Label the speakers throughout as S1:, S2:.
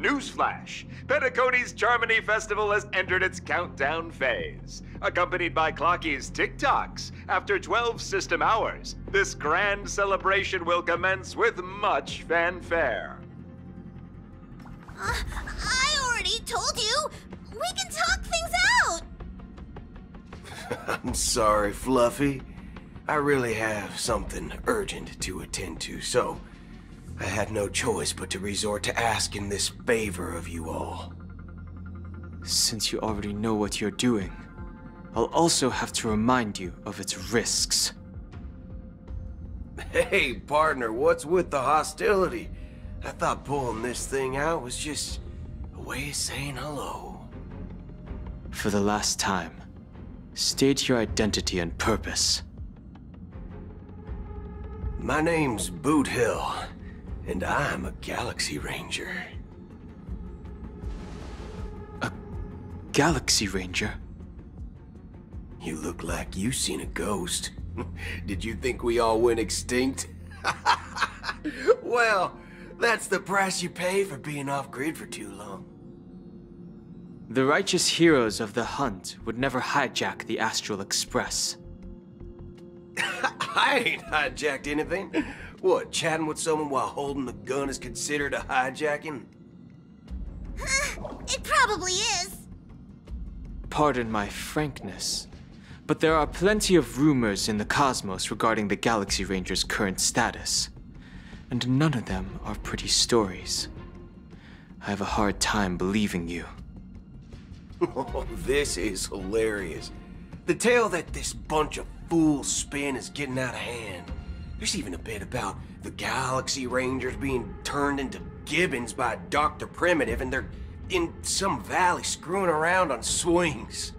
S1: Newsflash! Penacony's Charmony Festival has entered its countdown phase. Accompanied by Clocky's TikToks, after 12 system hours, this grand celebration will commence with much fanfare.
S2: I already told you! We can talk things out!
S3: I'm sorry, Fluffy. I really have something urgent to attend to, so I had no choice but to resort to asking this favor of you all.
S4: Since you already know what you're doing, I'll also have to remind you of its risks.
S3: Hey, partner, what's with the hostility? I thought pulling this thing out was just a way of saying hello.
S4: For the last time, state your identity and purpose.
S3: My name's Boot Hill, and I'm a Galaxy Ranger.
S4: A Galaxy Ranger?
S3: You look like you seen a ghost. Did you think we all went extinct? Well, that's the price you pay for being off-grid for too long.
S4: The righteous heroes of the hunt would never hijack the Astral Express.
S3: I ain't hijacked anything. What, chatting with someone while holding the gun is considered a hijacking?
S2: It probably is.
S4: Pardon my frankness, but there are plenty of rumors in the cosmos regarding the Galaxy Ranger's current status, and none of them are pretty stories. I have a hard time believing you.
S3: Oh, this is hilarious. The tale that this bunch of fools spin is getting out of hand. There's even a bit about the Galaxy Rangers being turned into gibbons by Dr. Primitive, and they're in some valley screwing around on swings.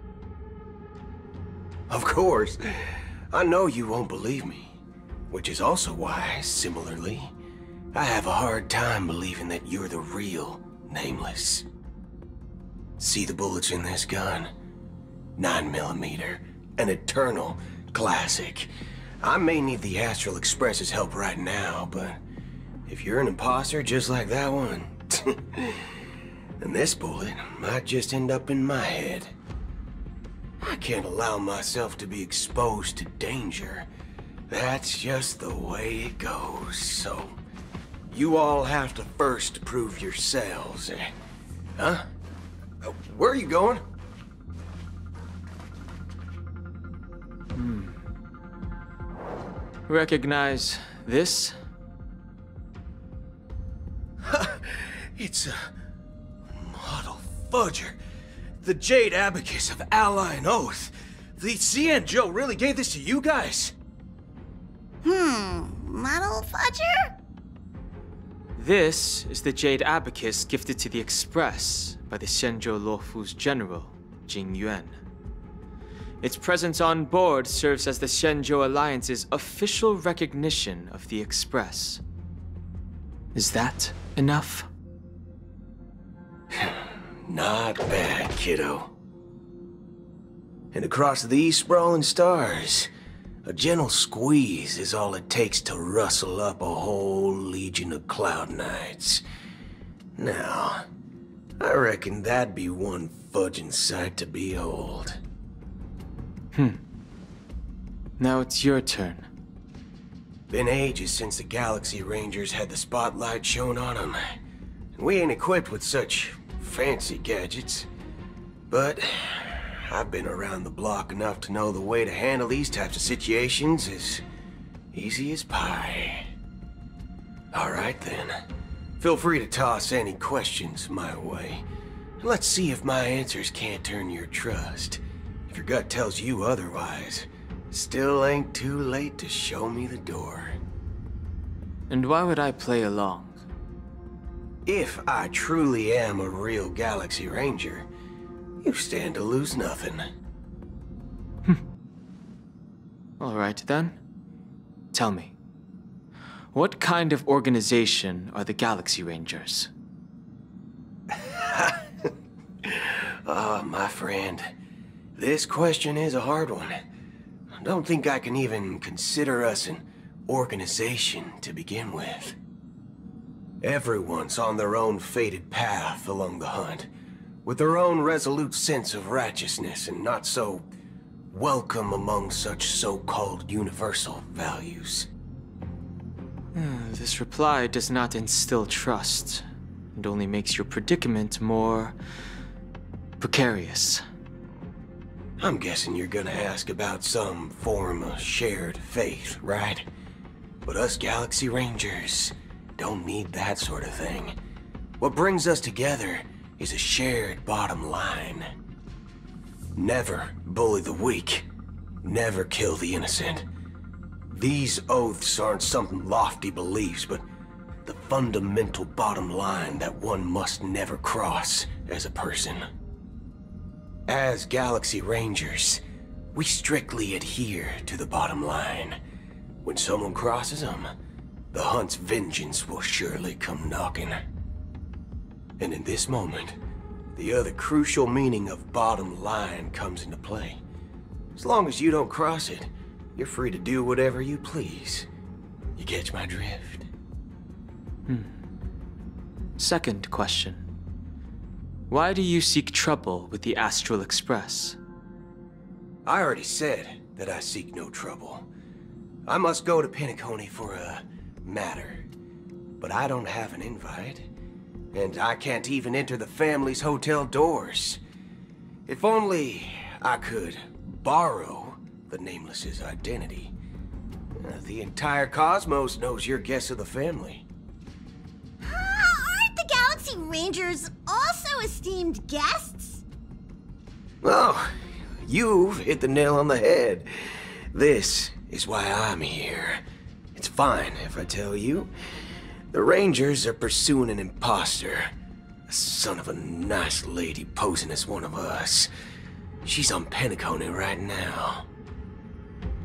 S3: Of course, I know you won't believe me, which is also why, similarly, I have a hard time believing that you're the real Nameless. See the bullets in this gun? 9mm, an eternal classic. I may need the Astral Express's help right now, but if you're an imposter just like that one, then this bullet might just end up in my head. I can't allow myself to be exposed to danger. That's just the way it goes, so you all have to first prove yourselves. Huh? Where are you going?
S4: Recognize this?
S3: It's a model fudger. The Jade Abacus of Ally and Oath. The CN Joe really gave this to you guys?
S2: Model fudger?
S4: This is the Jade Abacus gifted to the Express by the Shenzhou Luofu's general, Jing Yuan. Its presence on board serves as the Shenzhou Alliance's official recognition of the Express. Is that enough?
S3: Not bad, kiddo. And across these sprawling stars, a gentle squeeze is all it takes to rustle up a whole legion of Cloud Knights. Now, I reckon that'd be one fudging sight to behold.
S4: Now it's your turn.
S3: Been ages since the Galaxy Rangers had the spotlight shown on them. And we ain't equipped with such fancy gadgets. But I've been around the block enough to know the way to handle these types of situations is easy as pie. Alright then. Feel free to toss any questions my way. Let's see if my answers can't turn your trust. If your gut tells you otherwise, still ain't too late to show me the door.
S4: And why would I play along?
S3: If I truly am a real Galaxy Ranger, you stand to lose nothing.
S4: Alright then. Tell me, what kind of organization are the Galaxy Rangers?
S3: My friend, this question is a hard one. I don't think I can even consider us an organization to begin with. Everyone's on their own fated path along the hunt, with their own resolute sense of righteousness and not so welcome among such so-called universal values.
S4: This reply does not instill trust. It only makes your predicament more precarious.
S3: I'm guessing you're gonna ask about some form of shared faith, right? But us Galaxy Rangers don't need that sort of thing. What brings us together is a shared bottom line. Never bully the weak. Never kill the innocent. These oaths aren't some lofty beliefs, but the fundamental bottom line that one must never cross as a person. As Galaxy Rangers, we strictly adhere to the bottom line. When someone crosses them, the hunt's vengeance will surely come knocking. And in this moment, the other crucial meaning of bottom line comes into play. As long as you don't cross it, you're free to do whatever you please. You catch my drift?
S4: Second question. Why do you seek trouble with the Astral Express?
S3: I already said that I seek no trouble. I must go to Pinacone for a matter. But I don't have an invite. And I can't even enter the family's hotel doors. If only I could borrow the Nameless's identity. The entire cosmos knows you're guests of the family.
S2: Aren't the Galaxy Rangers also esteemed guests?
S3: Oh, you've hit the nail on the head. This is why I'm here. It's fine if I tell you. The Rangers are pursuing an imposter. A son of a nice lady posing as one of us. She's on Pinacone right now.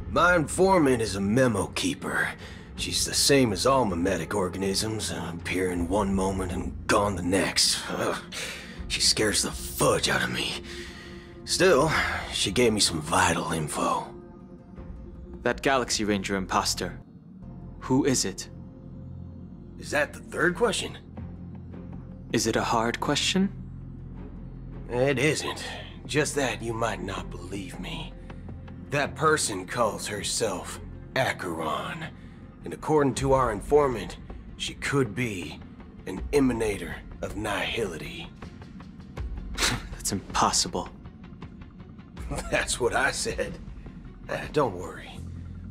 S3: My informant is a memo keeper. She's the same as all mimetic organisms, appearing one moment and gone the next. She scares the fudge out of me. Still, she gave me some vital info.
S4: That Galaxy Ranger imposter. Who is it?
S3: Is that the third question?
S4: Is it a hard question?
S3: It isn't. Just that you might not believe me. That person calls herself Acheron. And according to our informant, she could be an emanator of nihility.
S4: That's impossible.
S3: That's what I said. Don't worry.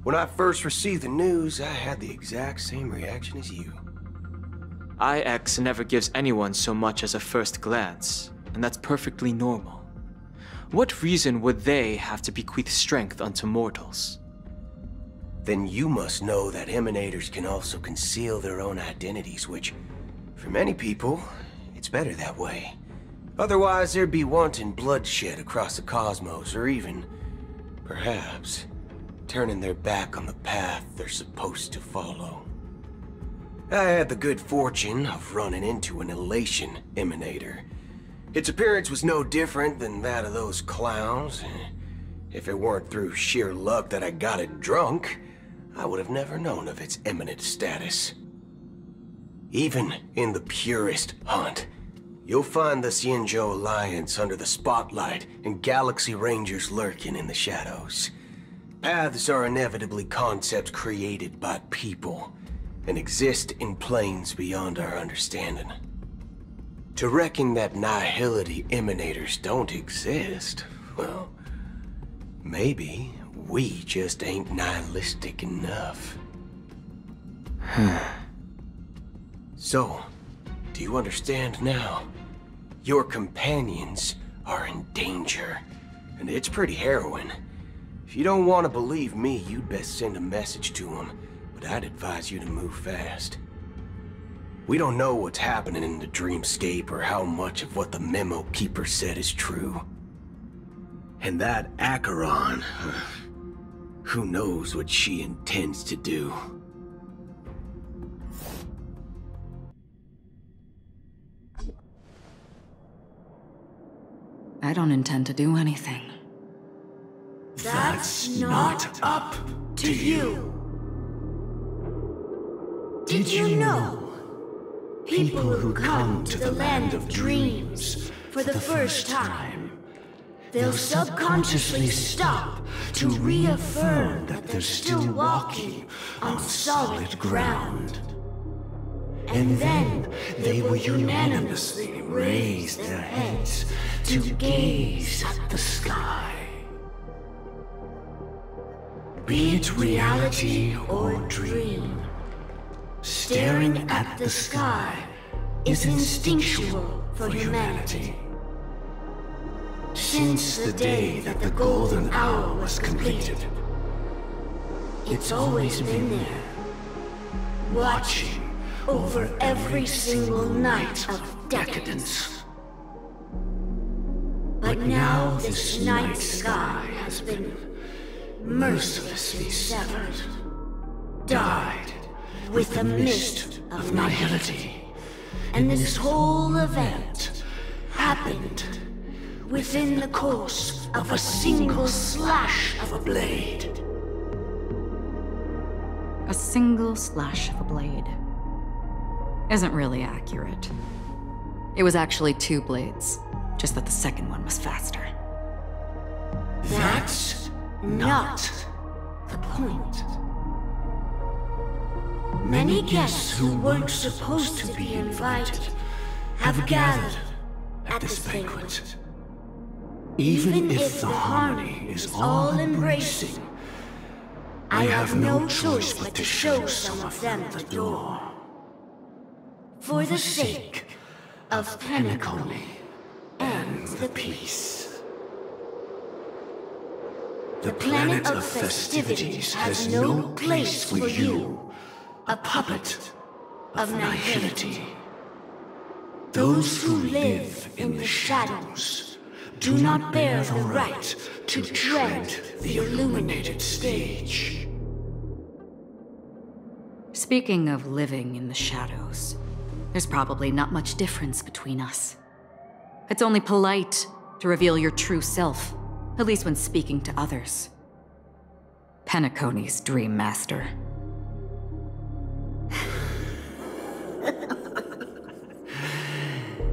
S3: When I first received the news, I had the exact same reaction as you.
S4: IX never gives anyone so much as a first glance, and that's perfectly normal. What reason would they have to bequeath strength unto mortals?
S3: Then you must know that emanators can also conceal their own identities, which, for many people, it's better that way. Otherwise, there'd be wanton bloodshed across the cosmos, or even, perhaps, turning their back on the path they're supposed to follow. I had the good fortune of running into an elation emanator. Its appearance was no different than that of those clowns. If it weren't through sheer luck that I got it drunk, I would have never known of its eminent status. Even in the purest hunt, you'll find the Xianzhou Alliance under the spotlight and Galaxy Rangers lurking in the shadows. Paths are inevitably concepts created by people and exist in planes beyond our understanding. To reckon that nihility emanators don't exist, well, maybe we just ain't nihilistic enough. So, do you understand now? Your companions are in danger, and it's pretty harrowing. If you don't want to believe me, you'd best send a message to them, but I'd advise you to move fast. We don't know what's happening in the dreamscape or how much of what the memo keeper said is true. And that Acheron, who knows what she intends to do.
S5: I don't intend to do anything.
S6: That's not up to you. Did you know People who come to the land of dreams for the first time, they'll subconsciously stop to reaffirm that they're still walking on solid ground. And then they will unanimously raise their heads to gaze at the sky. Be it reality or dream, staring at the sky is instinctual for humanity. Since the day that the golden hour was completed, it's always been there, watching over every single night of decadence. But now this night sky has been mercilessly severed, dyed with the mist of nihility. And this whole event happened within the course of a single slash of a blade.
S5: A single slash of a blade isn't really accurate. It was actually 2 blades, just that the second one was faster.
S6: That's not the point. Many guests who weren't supposed to be invited have gathered at this banquet. Even if the harmony is all-embracing, I have no choice but to show some of them the door. For the sake of Penacony and the peace. The planet of festivities has no place for you, a puppet of nihility. Those who live in the shadows do not bear the right to tread the illuminated stage.
S5: Speaking of living in the shadows, there's probably not much difference between us. It's only polite to reveal your true self, at least when speaking to others. Penacony's Dream Master.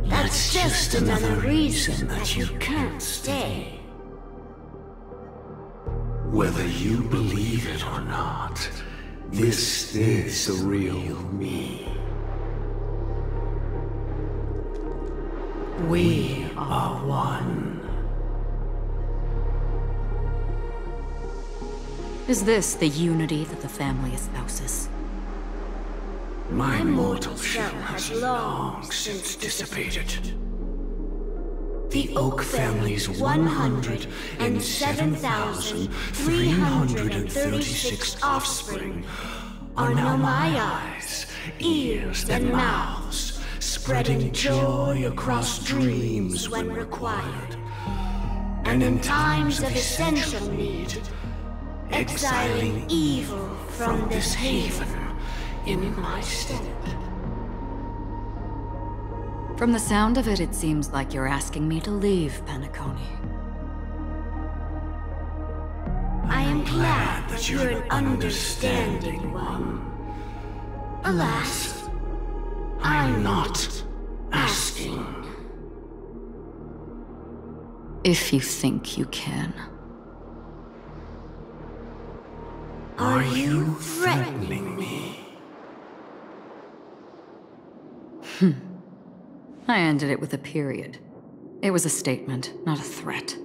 S6: That's just another reason that you can't stay. Whether you believe it or not, this is the real me. We are one.
S5: Is this the unity that the family espouses?
S6: My mortal shell has long since dissipated. The Oak family's 107,336 offspring are now my eyes, ears, and mouths, spreading joy across dreams when required, and in times of essential need, exiling evil from this haven in my stead.
S5: From the sound of it, it seems like you're asking me to leave Penacony.
S6: I am glad that you're an understanding one. Alas, I'm not asking.
S5: If you think you can.
S6: Are you threatening me?
S5: I ended it with a period. It was a statement, not a threat.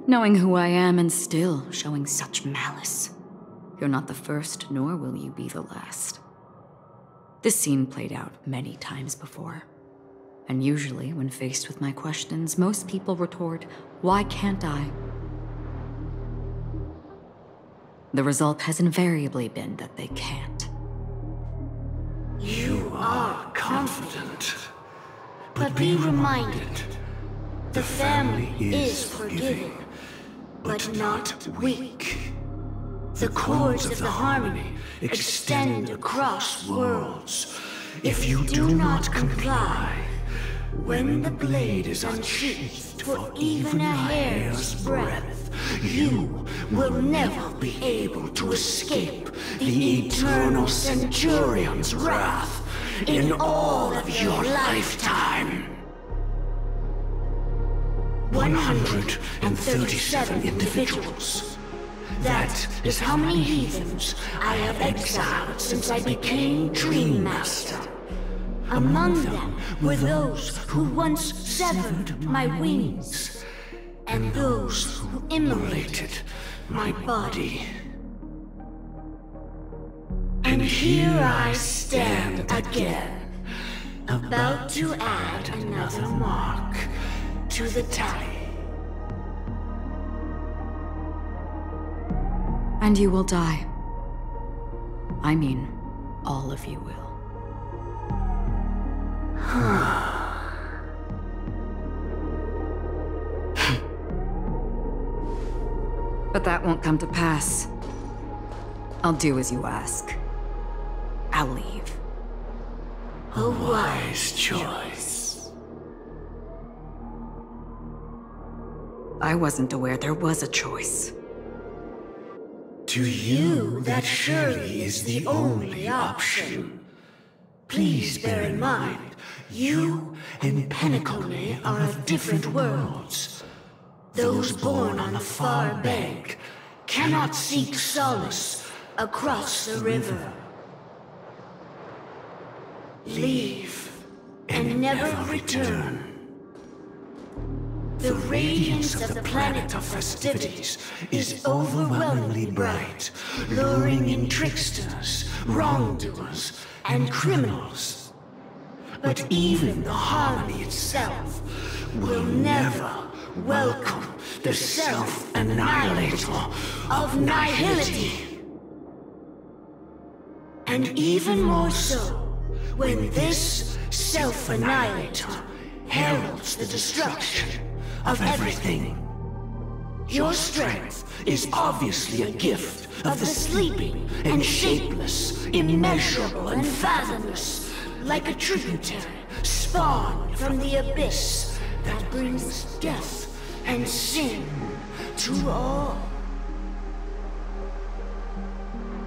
S5: Knowing who I am and still showing such malice. You're not the first, nor will you be the last. This scene played out many times before. And usually, when faced with my questions, most people retort, "Why can't I?" The result has invariably been that they can't.
S6: You are confident. But be reminded, the family is forgiving, but not weak. The cords of the harmony extend across worlds. If you do not comply, when the blade is unsheathed for even a hair's breadth, you will never be able to escape the eternal Centurion's wrath. in all of your lifetime. 137 individuals. That is how many heathens I have exiled since I became Dream Master. Among them were those who once severed my wings, and those who immolated my body. And here I stand again, about to add another mark to the tally.
S5: And you will die. I mean, all of you will. But that won't come to pass. I'll do as you ask. I'll leave.
S6: A wise choice.
S5: I wasn't aware there was a choice.
S6: To you, that surely is the only option. Please bear in mind, you and Penacony are of different worlds. Those born on the far bank cannot seek solace across the river. Leave and never return. The radiance of the planet of festivities is overwhelmingly bright, luring in tricksters, wrongdoers, and criminals. But even the harmony itself will never welcome the self-annihilator of nihility. And even more so, when this self-annihilator heralds the destruction of everything. Your strength is obviously a gift of the sleeping and shapeless, immeasurable and fathomless, like a tributary spawned from the abyss that brings death and sin to all.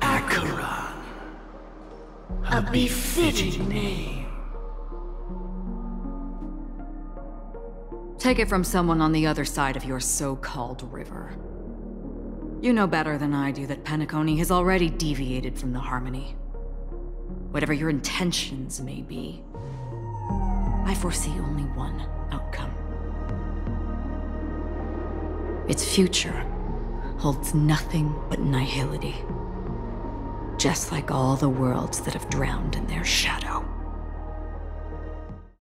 S6: Acheron, a befitting name.
S5: Take it from someone on the other side of your so-called river. You know better than I do that Penacony has already deviated from the harmony. Whatever your intentions may be, I foresee only one outcome. Its future holds nothing but nihility. Just like all the worlds that have drowned in their shadow.